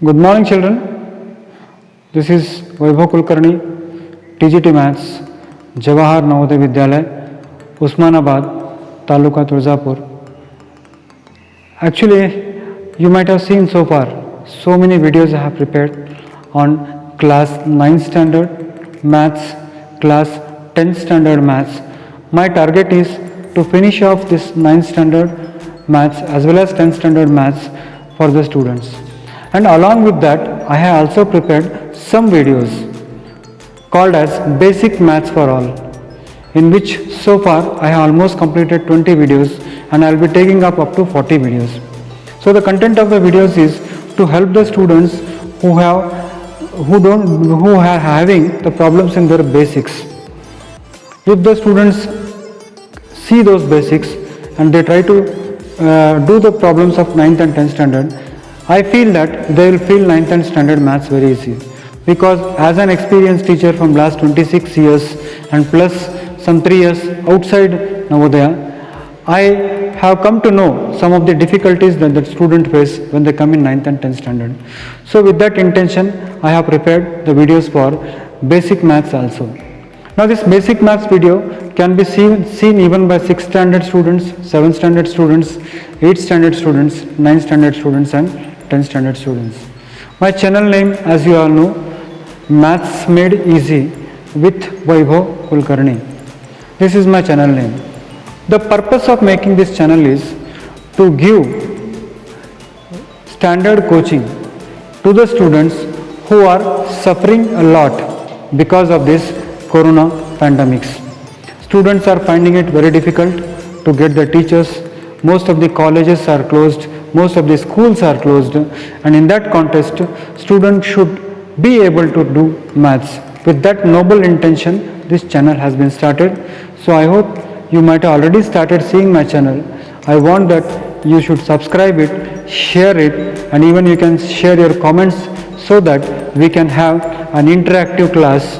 Good morning, children. This is Vaibhav Kulkarni, TGT Maths, Jawahar Navodaya Vidyalaya, Usmanabad, Taluka Turzapur. Actually, you might have seen so far so many videos I have prepared on class 9th standard Maths, class 10th standard Maths. My target is to finish off this 9th standard Maths as well as 10th standard Maths for the students. And along with that, I have also prepared some videos called as Basic Maths for All, in which so far I have almost completed 20 videos and I will be taking up to 40 videos. So the content of the videos is to help the students who are having the problems in their basics. If the students see those basics and they try to do the problems of 9th and 10th standard, I feel that they will feel 9th and standard Maths very easy, because as an experienced teacher from last 26 years and plus some 3 years outside Navodaya, I have come to know some of the difficulties that the student face when they come in 9th and 10th standard. So with that intention, I have prepared the videos for Basic Maths also. Now this Basic Maths video can be seen even by 6th standard students, 7th standard students, 8th standard students, 9th standard students and 10th standard students. My channel name, as you all know, Maths Made Easy with Vaibhav Kulkarni. This is my channel name. The purpose of making this channel is to give standard coaching to the students who are suffering a lot because of this corona pandemics. Students are finding it very difficult to get the teachers. Most of the colleges are closed, most of the schools are closed, and in that context, students should be able to do maths. With that noble intention, this channel has been started. So I hope you might have already started seeing my channel. I want that you should subscribe it, share it, and even you can share your comments so that we can have an interactive class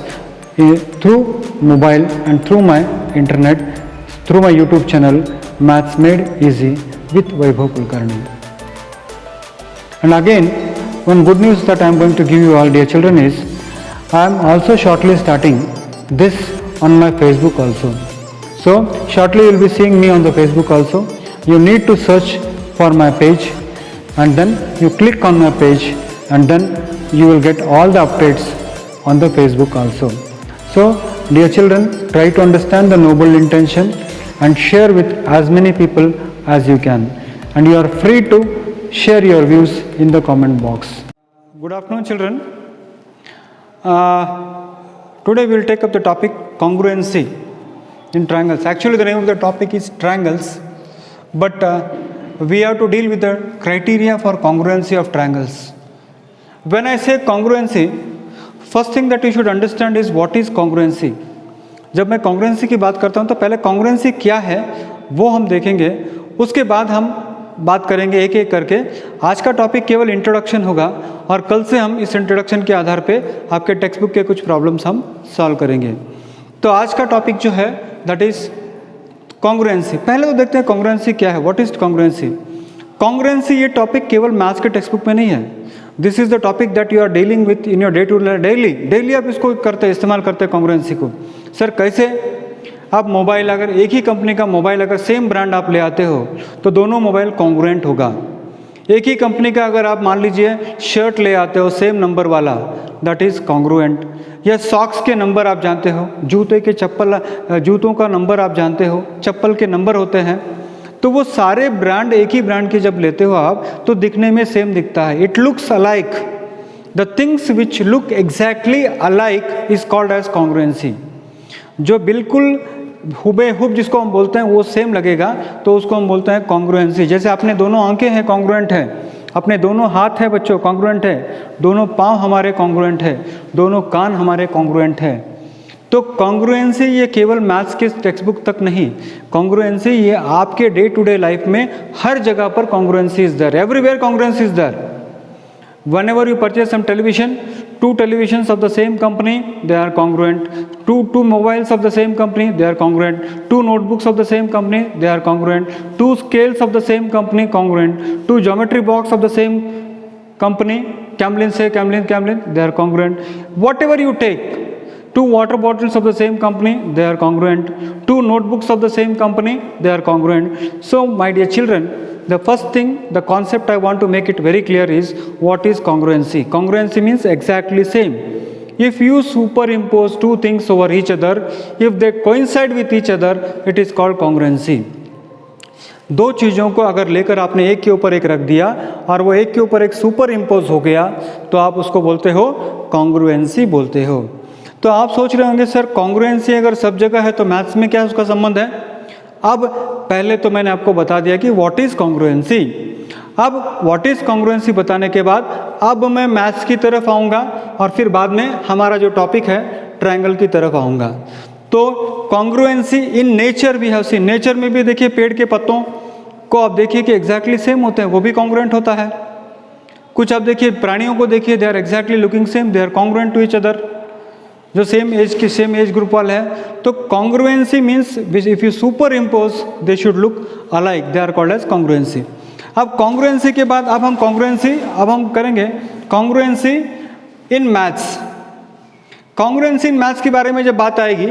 through mobile and through my internet, through my YouTube channel, Maths Made Easy with Vaibhav Kulkarni. And again, one good news that I am going to give you all, dear children, is I am also shortly starting this on my Facebook also. So shortly you will be seeing me on the Facebook also. You need to search for my page and then you click on my page and then you will get all the updates on the Facebook also. So dear children, try to understand the noble intention and share with as many people as you can. And you are free to share your views in the comment box. Good afternoon, children. Today we will take up the topic congruency in triangles. Actually the name of the topic is triangles, but we have to deal with the criteria for congruency of triangles. When I say congruency, first thing that you should understand is what is congruency. जब मैं congruency की बात करता हूँ तो पहले congruency क्या है वो हम देखेंगे, उसके बाद हम बात करेंगे एक एक करके. आज का टॉपिक केवल इंट्रोडक्शन होगा और कल से हम इस इंट्रोडक्शन के आधार पे आपके टेक्स्ट बुक के कुछ प्रॉब्लम्स हम सॉल्व करेंगे. तो आज का टॉपिक जो है दैट इज कॉन्ग्रुएंसी. पहले तो देखते हैं कॉन्ग्रुएंसी क्या है, व्हाट इज कॉन्ग्रुएंसी. कॉन्ग्रुएंसी ये टॉपिक केवल मैथ्स के टेक्स्ट बुक में नहीं है. This is the topic that you are dealing with in your day to day. Daily आप इसको करते इस्तेमाल करते हैं कॉन्ग्रुएंसी को. सर कैसे? आप मोबाइल, अगर एक ही कंपनी का मोबाइल अगर सेम ब्रांड आप ले आते हो तो दोनों मोबाइल कॉन्ग्रुएंट होगा. एक ही कंपनी का अगर आप मान लीजिए शर्ट ले आते हो सेम नंबर वाला, दैट इज़ कॉन्ग्रुएंट. या सॉक्स के नंबर आप जानते हो, जूतों का नंबर आप जानते हो, चप्पल के नंबर होते हैं, तो वो सारे ब्रांड एक ही ब्रांड के जब लेते हो आप तो दिखने में सेम दिखता है. It looks alike. The things which look exactly alike is called as congruency. जो बिल्कुल हुबेहुब जिसको हम बोलते हैं वो सेम लगेगा तो उसको हम बोलते हैं कॉन्ग्रुएंसी. जैसे अपने दोनों आंखें हैं कॉन्ग्रुएंट है, अपने दोनों हाथ हैं बच्चों कॉन्ग्रुएंट है, दोनों पाँव हमारे कॉन्ग्रुएंट है, दोनों कान हमारे कॉन्ग्रुएंट है. तो कॉन्ग्रुएंसी ये केवल मैथ्स के टेक्स्ट बुक तक नहीं, कॉन्ग्रुएंसी ये आपके डे टू डे लाइफ में हर जगह पर congruency is there. Everywhere congruency is there. Whenever you purchase some television, 2 televisions of the same company, they are congruent. Two mobiles of the same company, they are congruent. 2 notebooks of the same company, they are congruent. 2 scales of the same company, congruent. 2 geometry box of the same company, Camlin say Camlin, they are congruent. Whatever you take, 2 water bottles of the same company, they are congruent. 2 notebooks of the same company, they are congruent. So my dear children, the first thing, the concept I want to make it very clear is, what is congruency? Congruency means exactly same. If you superimpose 2 things over each other, if they coincide with each other, it is called congruency. 2 चीज़ों को अगर लेकर आपने एक के ऊपर एक रख दिया और वो एक के ऊपर एक सुपर इम्पोज हो गया, तो आप उसको बोलते हो कॉन्ग्रुएंसी बोलते हो। तो आप सोच रहे होंगे सर कॉन्ग्रुएंसी अगर सब जगह है तो मैथ्स में क्या उसका संबंध है? अब पहले तो मैंने आपको बता दिया कि व्हाट इज़ कॉन्ग्रुएंसी। अब व्हाट इज़ कॉन्ग्रुएंसी बताने के बाद अब मैं मैथ्स की तरफ आऊँगा और फिर बाद में हमारा जो टॉपिक है ट्रायंगल की तरफ आऊँगा। तो कॉन्ग्रुएंसी इन नेचर भी है, उसी नेचर में भी देखिए पेड़ के पत्तों को आप देखिए कि एग्जैक्टली सेम होते हैं, वो भी कॉन्ग्रुएंट होता है। कुछ आप देखिए प्राणियों को देखिए, they are exactly looking same, they are congruent to each other, जो सेम एज ग्रुप वाले हैं। तो congruency means if you superimpose they should look alike, they are called as congruency. अब कॉन्ग्रुएंसी के बाद अब हम करेंगे congruency in maths. Congruency in maths के बारे में जब बात आएगी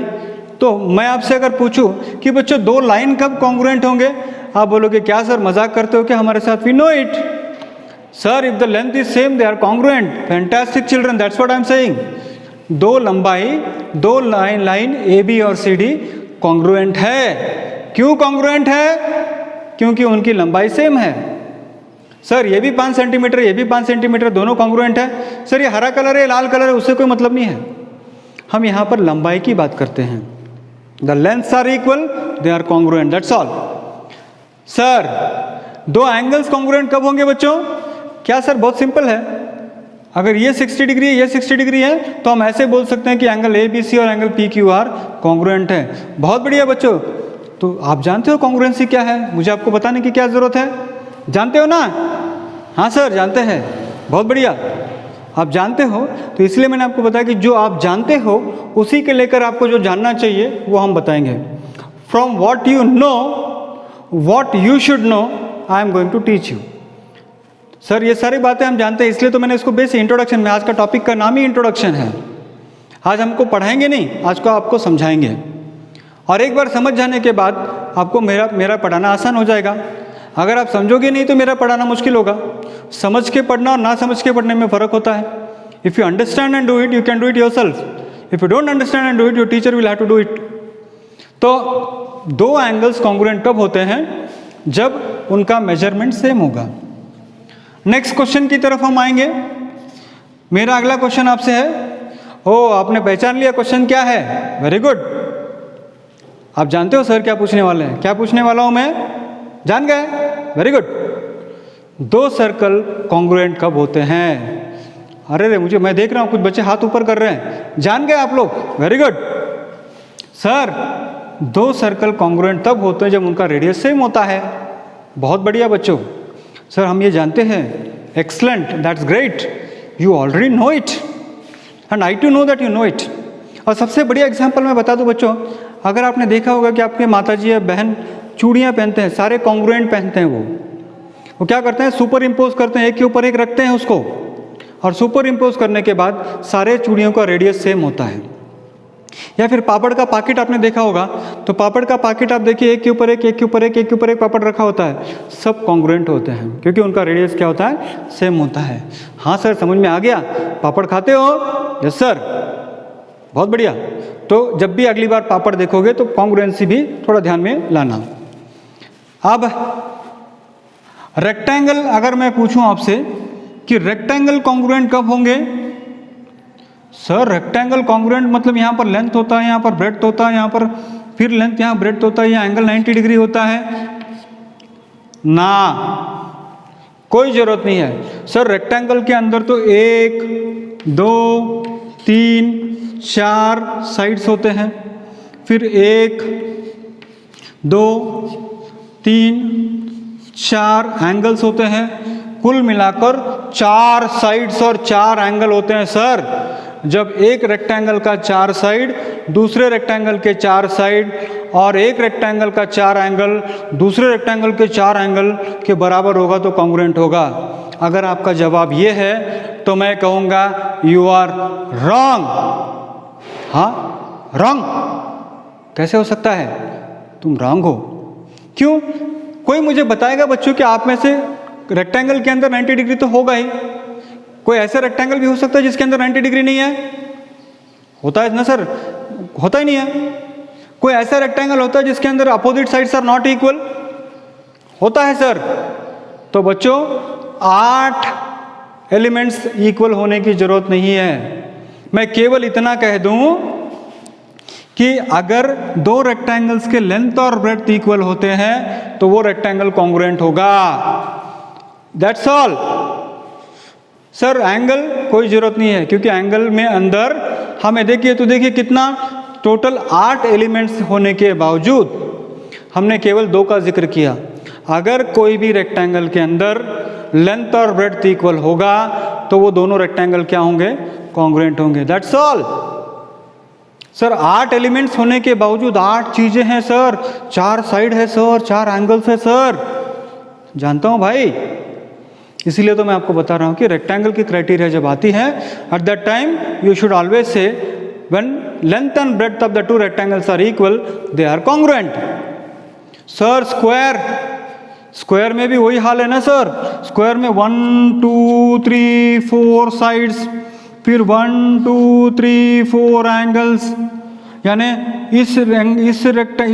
तो मैं आपसे अगर पूछूं कि बच्चों 2 लाइन कब कॉन्ग्रुएंट होंगे, आप बोलोगे क्या सर मजाक करते हो क्या हमारे साथ? We know it sir, if the length is same they are congruent. Fantastic children, that's what I am saying. 2 लंबाई 2 लाइन ए बी और सी डी कॉन्ग्रुएंट है। क्यों कॉन्ग्रुएंट है? क्योंकि उनकी लंबाई सेम है। सर ये भी 5 सेंटीमीटर, ये भी 5 सेंटीमीटर, दोनों कॉन्ग्रुएंट है। सर ये हरा कलर है, लाल कलर है, उससे कोई मतलब नहीं है। हम यहाँ पर लंबाई की बात करते हैं। The lengths are equal, they are congruent, that's all. Sir 2 angles congruent कब होंगे बच्चों? क्या सर? बहुत सिंपल है। अगर ये 60 डिग्री है, ये 60 डिग्री है, तो हम ऐसे बोल सकते हैं कि एंगल ए बी सी और angle P Q R congruent है। बहुत बढ़िया बच्चों, तो आप जानते हो कॉन्ग्रुएंसी क्या है? मुझे आपको बताने की क्या ज़रूरत है? जानते हो ना? हाँ सर जानते हैं, बहुत बढ़िया, आप जानते हो। तो इसलिए मैंने आपको बताया कि जो आप जानते हो उसी के लेकर आपको जो जानना चाहिए वो हम बताएंगे। From what you know what you should know I am going to teach you. Sir ये सारी बातें हम जानते हैं, इसलिए तो मैंने इसको बेसिक इंट्रोडक्शन में, आज का टॉपिक का नाम ही इंट्रोडक्शन है। आज हमको पढ़ाएंगे नहीं, आज को आपको समझाएंगे। और एक बार समझ जाने के बाद आपको मेरा पढ़ाना आसान हो जाएगा। अगर आप समझोगे नहीं तो मेरा पढ़ाना मुश्किल होगा। समझ के पढ़ना और ना समझ के पढ़ने में फ़र्क होता है। If you understand and do it, you can do it yourself. If you don't understand and do it, your teacher will have to do it. तो 2 एंगल्स कॉन्ग्रुएंट कब होते हैं? जब उनका मेजरमेंट सेम होगा। नेक्स्ट क्वेश्चन की तरफ हम आएंगे। मेरा अगला क्वेश्चन आपसे है, ओ आपने पहचान लिया क्वेश्चन क्या है? Very good. आप जानते हो सर क्या पूछने वाले हैं? क्या पूछने वाला हूं मैं? जान गए? Very good. 2 सर्कल कॉन्ग्रुएंट कब होते हैं? अरे रे मैं देख रहा हूं कुछ बच्चे हाथ ऊपर कर रहे हैं। जान गए आप लोग? Very good. Sir 2 circle congruent तब होते हैं जब उनका रेडियस सेम होता है। बहुत बढ़िया बच्चों, सर हम ये जानते हैं। Excellent, that's great, you already know it and I too know that you know it. और सबसे बढ़िया एग्जाम्पल मैं बता दूं बच्चों, अगर आपने देखा होगा कि आपके माताजी या बहन चूड़ियाँ पहनते हैं, सारे कॉन्ग्रुएंट पहनते हैं। वो क्या करते हैं? सुपर इम्पोज करते हैं, एक के ऊपर एक रखते हैं उसको, और सुपर इम्पोज करने के बाद सारे चूड़ियों का रेडियस सेम होता है। या फिर पापड़ का पैकेट आपने देखा होगा, तो पापड़ का पैकेट आप देखिए एक के ऊपर एक, एक के ऊपर एक, एक के ऊपर एक पापड़ रखा होता है। सब कॉन्ग्रुएंट होते हैं क्योंकि उनका रेडियस क्या होता है? सेम होता है। हाँ सर समझ में आ गया। पापड़ खाते हो? यस सर, बहुत बढ़िया। तो जब भी अगली बार पापड़ देखोगे तो कॉन्ग्रुएंसी भी थोड़ा ध्यान में लाना। अब रेक्टेंगल, अगर मैं पूछूं आपसे कि रेक्टेंगल कॉन्ग्रुएंट कब होंगे? सर रेक्टेंगल कॉन्ग्रुएंट मतलब यहाँ पर लेंथ होता है, यहाँ पर ब्रेड्थ होता है, यहाँ पर फिर लेंथ, यहाँ ब्रेड्थ होता है, यहाँ एंगल 90 डिग्री होता है ना, कोई जरूरत नहीं है। सर रेक्टेंगल के अंदर तो 1 2 3 4 साइड्स होते हैं, फिर 1 2 3 4 एंगल्स होते हैं, कुल मिलाकर 4 साइड्स और 4 एंगल होते हैं। सर जब एक रेक्टेंगल का 4 साइड, दूसरे रेक्टेंगल के 4 साइड और एक रेक्टेंगल का 4 एंगल दूसरे रेक्टेंगल के 4 एंगल के बराबर होगा तो कॉन्ग्रुएंट होगा। अगर आपका जवाब ये है तो मैं कहूँगा यू आर रॉन्ग। हाँ, रॉन्ग कैसे हो सकता है? तुम रॉन्ग हो। क्यों? कोई मुझे बताएगा बच्चों कि आप में से रेक्टेंगल के अंदर 90 डिग्री तो होगा ही, कोई ऐसा रेक्टेंगल भी हो सकता है जिसके अंदर 90 डिग्री नहीं है? होता है ना सर? होता ही नहीं है। कोई ऐसा रेक्टेंगल होता है जिसके अंदर opposite sides are not equal? होता है सर। तो बच्चों 8 एलिमेंट्स इक्वल होने की जरूरत नहीं है। मैं केवल इतना कह दूं कि अगर 2 रेक्टेंगल्स के लेंथ और ब्रेड्थ इक्वल होते हैं तो वो रेक्टेंगल कॉन्ग्रुएंट होगा। That's all sir. एंगल कोई जरूरत नहीं है, क्योंकि एंगल में अंदर हमें देखिए तो देखिए कितना टोटल 8 एलिमेंट्स होने के बावजूद हमने केवल 2 का जिक्र किया। अगर कोई भी रेक्टेंगल के अंदर लेंथ और ब्रेड्थ इक्वल होगा तो वो दोनों रेक्टेंगल क्या होंगे? कॉन्ग्रुएंट होंगे। That's all sir. 8 एलिमेंट्स होने के बावजूद 8 चीजें हैं सर, 4 साइड है सर, 4 एंगल्स है सर। जानता हूं भाई, इसीलिए तो मैं आपको बता रहा हूं कि रेक्टेंगल की क्राइटेरिया जब आती है at that time you should always say when length and breadth of the 2 rectangles are equal they are congruent. Sir square में भी वही हाल है ना सर। स्क्वायर में 1 2 3 4 साइड्स, फिर 1 2 3 4 एंगल्स, यानी इस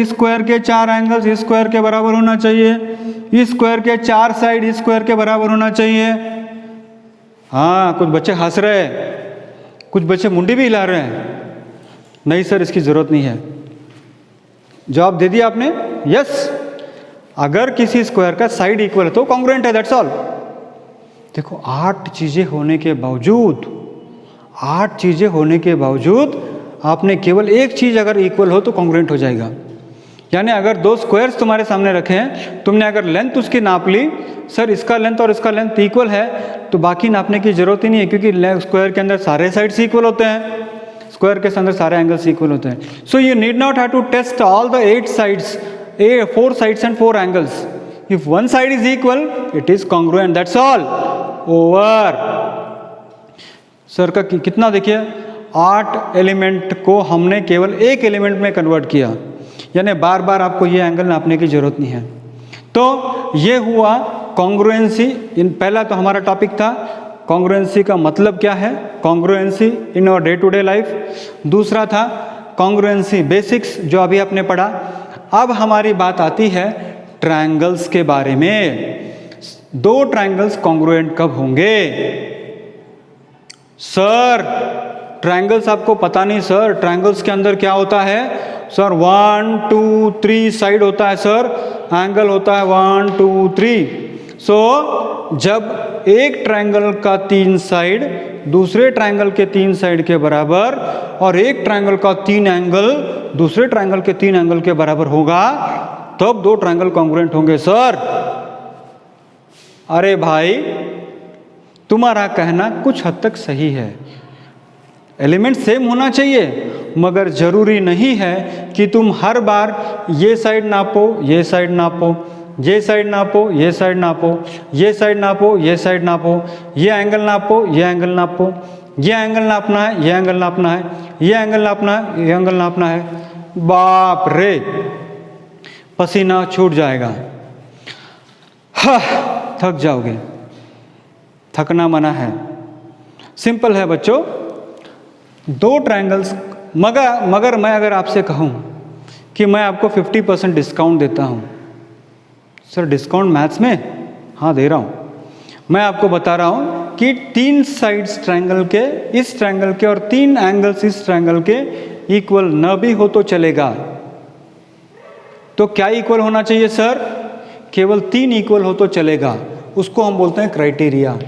स्क्वायर के 4 एंगल्स इस स्क्वायर के बराबर होना चाहिए, इस स्क्वायर के 4 साइड इस स्क्वायर के बराबर होना चाहिए। हाँ, कुछ बच्चे हंस रहे हैं, कुछ बच्चे मुंडी भी हिला रहे हैं। नहीं सर, इसकी जरूरत नहीं है। जवाब दे दिया आपने, यस। अगर किसी स्क्वायर का साइड इक्वल है तो कॉन्ग्रुएंट है, दैट्स ऑल। देखो 8 चीजें होने के बावजूद, 8 चीजें होने के बावजूद आपने केवल एक चीज अगर इक्वल हो तो कॉन्ग्रुएंट हो जाएगा। यानी अगर 2 स्क्वायर्स तुम्हारे सामने रखे हैं, तुमने अगर लेंथ उसकी नाप ली, सर इसका लेंथ और इसका लेंथ इक्वल है, तो बाकी नापने की जरूरत ही नहीं है, क्योंकि स्क्वायर के अंदर सारे साइड्स इक्वल होते हैं, स्क्वायर के अंदर सारे एंगल्स इक्वल होते हैं। So you need not have to test all the 8 sides, 4 sides and 4 angles. If one side is equal, it is congruent. That's all. Over. Sir का कितना देखिए, 8 एलिमेंट को हमने केवल एक एलिमेंट में कन्वर्ट किया, यानी बार बार आपको ये एंगल नापने की जरूरत नहीं है। तो ये हुआ कॉन्ग्रुएंसी। इन पहला तो हमारा टॉपिक था कॉन्ग्रुएंसी का मतलब क्या है, congruency in our day to day life. दूसरा था कॉन्ग्रुएंसी बेसिक्स, जो अभी आपने पढ़ा। अब हमारी बात आती है ट्रायंगल्स के बारे में। 2 ट्रायंगल्स कॉन्ग्रुएंट कब होंगे? सर ट्रायंगल्स आपको पता नहीं सर, ट्रायंगल्स के अंदर क्या होता है सर? 1 2 3 साइड होता है सर, एंगल होता है 1 2 3। सो जब एक ट्रायंगल का 3 साइड दूसरे ट्रायंगल के 3 साइड के बराबर और एक ट्रायंगल का 3 एंगल दूसरे ट्रायंगल के 3 एंगल के बराबर होगा, तब 2 ट्रायंगल कॉन्ग्रुएंट होंगे सर। अरे भाई, तुम्हारा कहना कुछ हद तक सही है, एलिमेंट सेम होना चाहिए, मगर जरूरी नहीं है कि तुम हर बार ये साइड नापो, ये साइड नापो, ये साइड नापो, ये साइड नापो, ये साइड नापो, ये साइड नापो, ये एंगल नापो, ये एंगल नापो, ये एंगल नापना है, ये एंगल नापना है, ये एंगल नापना है, ये एंगल नापना है। बाप रे, पसीना छूट जाएगा, थक जाओगे। थकना मना है, सिंपल है बच्चों। 2 ट्रायंगल्स, मगर मैं अगर आपसे कहूं कि मैं आपको 50% डिस्काउंट देता हूं, सर डिस्काउंट मैथ्स में? हाँ दे रहा हूं। मैं आपको बता रहा हूं कि 3 साइड्स ट्रायंगल के, इस ट्रायंगल के और 3 एंगल्स इस ट्रायंगल के इक्वल न भी हो तो चलेगा। तो क्या इक्वल होना चाहिए सर? केवल 3 इक्वल हो तो चलेगा। उसको हम बोलते हैं क्राइटेरिया,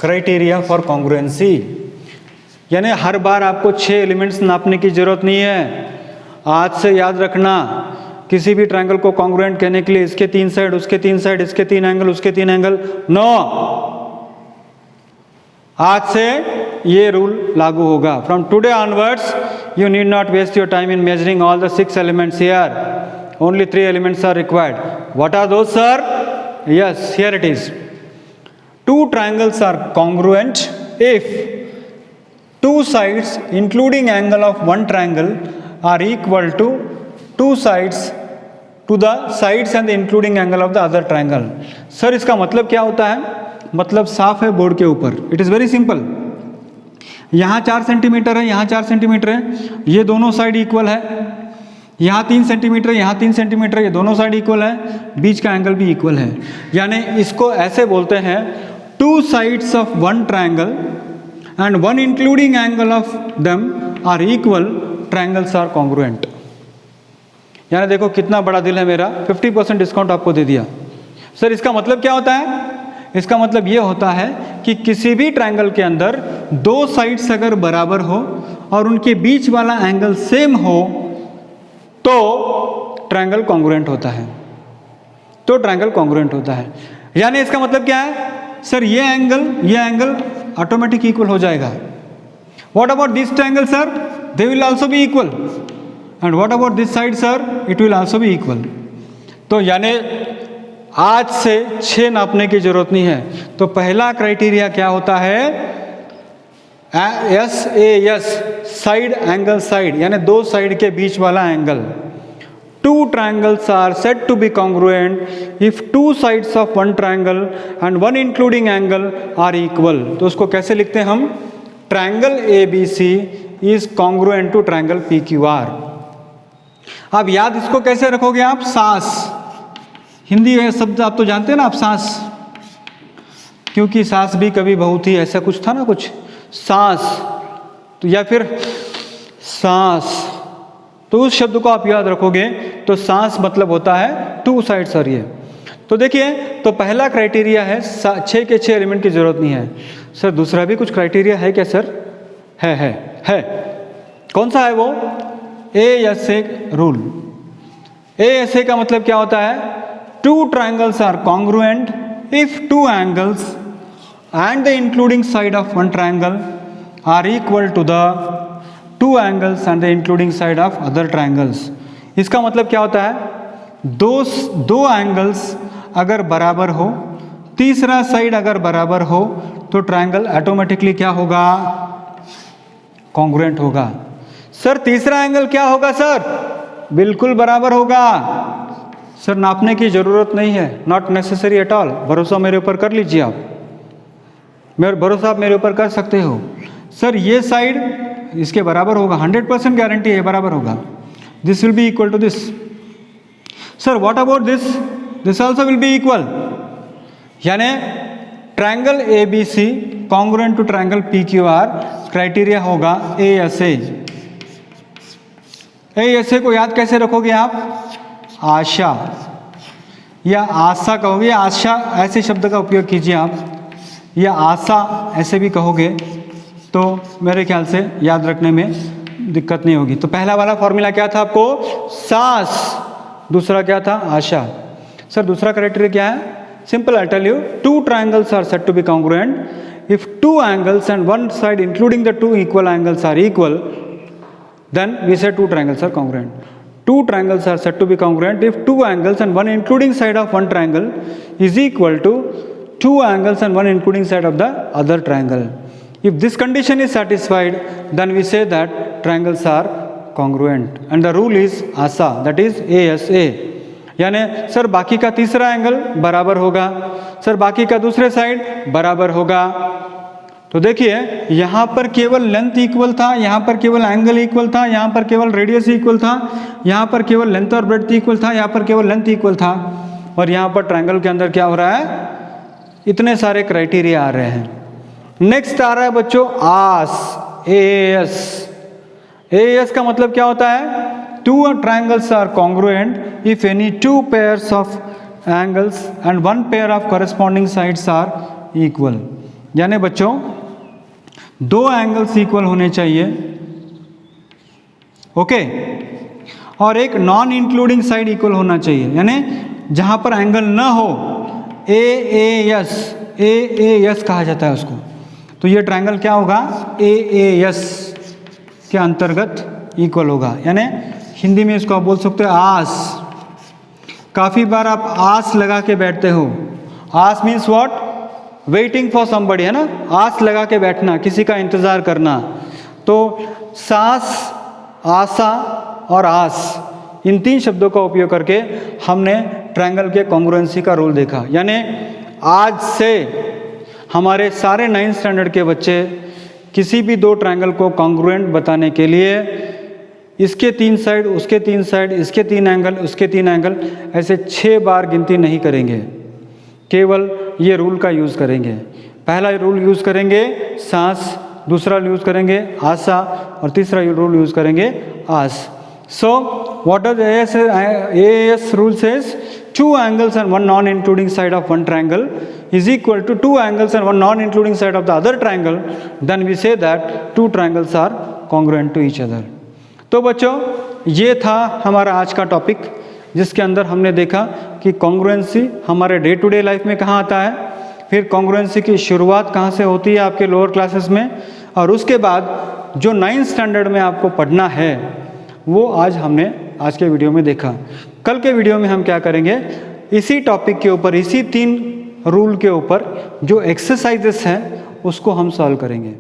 क्राइटेरिया फॉर कॉन्ग्रुएंसी। यानी हर बार आपको 6 एलिमेंट्स नापने की जरूरत नहीं है। आज से याद रखना, किसी भी ट्रायंगल को कॉन्ग्रुएंट कहने के लिए इसके 3 साइड, उसके 3 साइड, इसके 3 एंगल, उसके 3 एंगल, नो। आज से ये रूल लागू होगा। From today onwards you need not waste your time in measuring all the 6 elements here, only 3 elements are required. What are those sir? Yes, here it is. two triangles are congruent if two sides including angle of one triangle are equal to two sides to the sides and the including angle of the other triangle. Sir इसका मतलब क्या होता है? मतलब साफ है board के ऊपर. It is very simple. यहाँ 4 सेंटीमीटर है, यहाँ 4 सेंटीमीटर है, ये दोनों साइड इक्वल है. यहाँ 3 सेंटीमीटर, यहाँ 3 सेंटीमीटर, ये दोनों साइड इक्वल है, बीच का एंगल भी इक्वल है. यानी इसको ऐसे बोलते हैं two sides of one triangle and one including angle of them are equal, triangles are congruent. यानी देखो कितना बड़ा दिल है मेरा, 50% डिस्काउंट आपको दे दिया. सर इसका मतलब क्या होता है? इसका मतलब ये होता है कि किसी भी ट्रायंगल के अंदर दो साइड्स अगर बराबर हो और उनके बीच वाला एंगल सेम हो तो ट्रायंगल कॉन्ग्रुएंट होता है. तो ट्रायंगल कॉन्ग्रुएंट होता है. यानी इसका मतलब क्या है? सर ये एंगल ऑटोमेटिक इक्वल हो जाएगा. What about this triangle sir? They will also be equal. And what about this side sir? It will also be equal. तो यानी आज से 6 नापने की जरूरत नहीं है. तो पहला क्राइटेरिया क्या होता है? SAS, साइड एंगल साइड, यानी दो साइड के बीच वाला angle. Two triangles are said to be congruent if two sides of one triangle and one including angle are equal. तो उसको कैसे लिखते हैं हम? Triangle ABC is congruent to triangle PQR. अब याद इसको कैसे रखोगे आप? सास. हिंदी है शब्द आप तो जानते हैं ना आप, सास. क्योंकि सास भी कभी बहुत ही ऐसा कुछ था ना, कुछ सांस, तो या फिर सांस, तो उस शब्द को आप याद रखोगे. तो सांस मतलब होता है टू साइड्स. और ये तो देखिए, तो पहला क्राइटेरिया है 6 के 6 एलिमेंट की जरूरत नहीं है. सर दूसरा भी कुछ क्राइटेरिया है क्या सर? है. कौन सा है वो? ASA rule. ASA का मतलब क्या होता है? Two triangles are congruent if two angles and the including side of one triangle are equal to the two angles and the including side of other triangles. इसका मतलब क्या होता है? दो एंगल्स अगर बराबर हो, तीसरा साइड अगर बराबर हो, तो ट्रायंगल ऑटोमेटिकली क्या होगा? कॉन्ग्रुएंट होगा. सर तीसरा एंगल क्या होगा सर? बिल्कुल बराबर होगा. सर नापने की जरूरत नहीं है, नॉट नेसेसरी एट ऑल. भरोसा मेरे ऊपर कर लीजिए आप, भरोसा आप मेरे ऊपर कर सकते हो. सर ये साइड इसके बराबर होगा, 100% गारंटी है बराबर होगा. This will be equal to this. Sir what about this? This also will be equal. यानी triangle ABC congruent to triangle PQR, criteria होगा ASA. ASA को याद कैसे रखोगे आप? आशा या आशा कहोगे, आशा ऐसे शब्द का उपयोग कीजिए आप, या आशा ऐसे भी कहोगे तो मेरे ख्याल से याद रखने में दिक्कत नहीं होगी. तो पहला वाला फॉर्मूला क्या था आपको? सास. दूसरा क्या था? आशा. सर दूसरा क्राइटेरिया क्या है? Simple, I tell you. Two triangles are said to be congruent if two angles and one side including the two equal angles are equal, then we say two triangles are congruent. Two triangles are said to be congruent if two angles and one including side of one triangle is equal to two angles and one including side of the other triangle. If this condition is satisfied, then we say that triangles are congruent and the rule is ASA, that is ASA. यानी sir बाकी का तीसरा angle बराबर होगा, sir बाकी का दूसरे side बराबर होगा. तो देखिए यहाँ पर केवल लेंथ इक्वल था, यहाँ पर केवल एंगल इक्वल था, यहाँ पर केवल रेडियस इक्वल था, यहाँ पर केवल लेंथ और ब्रेड्थ इक्वल था, यहाँ पर केवल लेंथ इक्वल था. और यहाँ पर ट्रायंगल के अंदर क्या हो रहा है? इतने सारे क्राइटेरिया आ रहे हैं. नेक्स्ट आ रहा है बच्चों आस. AS का मतलब क्या होता है? Two triangles are congruent if any two pairs of angles and one pair of corresponding sides are equal. यानी बच्चों दो एंगल्स इक्वल होने चाहिए, ओके, और एक नॉन इंक्लूडिंग साइड इक्वल होना चाहिए. यानी जहां पर एंगल ना हो, AAS कहा जाता है उसको. तो ये ट्रायंगल क्या होगा? AAS के अंतर्गत इक्वल होगा. यानी हिंदी में इसको आप बोल सकते हो आस. काफ़ी बार आप आस लगा के बैठते हो. आस means what? Waiting for somebody, है ना, आस लगा के बैठना, किसी का इंतज़ार करना। तो सास, आशा और आस, इन 3 शब्दों का उपयोग करके हमने ट्रायंगल के कॉन्ग्रुएंसी का रूल देखा। यानी आज से हमारे सारे 9th स्टैंडर्ड के बच्चे किसी भी 2 ट्रायंगल को कॉन्ग्रुएंट बताने के लिए इसके 3 साइड, उसके 3 साइड, इसके 3 एंगल, उसके 3 एंगल, ऐसे 6 बार गिनती नहीं करेंगे, केवल ये रूल का यूज़ करेंगे। पहला रूल यूज़ करेंगे सांस, दूसरा यूज़ करेंगे आशा और तीसरा रूल यूज़ करेंगे आस। So what does AAS rule says? 2 angles and 1 non-including side of one triangle is equal to 2 angles and 1 non-including side of the other triangle. Then we say that 2 triangles are congruent to each other. तो बच्चों, ये था हमारा आज का topic, जिसके अंदर हमने देखा कि कॉन्ग्रुएंसी हमारे डे टू डे लाइफ में कहाँ आता है, फिर कॉन्ग्रुएंसी की शुरुआत कहाँ से होती है आपके लोअर क्लासेस में, और उसके बाद जो 9th स्टैंडर्ड में आपको पढ़ना है वो आज हमने आज के वीडियो में देखा। कल के वीडियो में हम क्या करेंगे, इसी टॉपिक के ऊपर, इसी 3 रूल के ऊपर जो एक्सरसाइजेस हैं उसको हम सॉल्व करेंगे।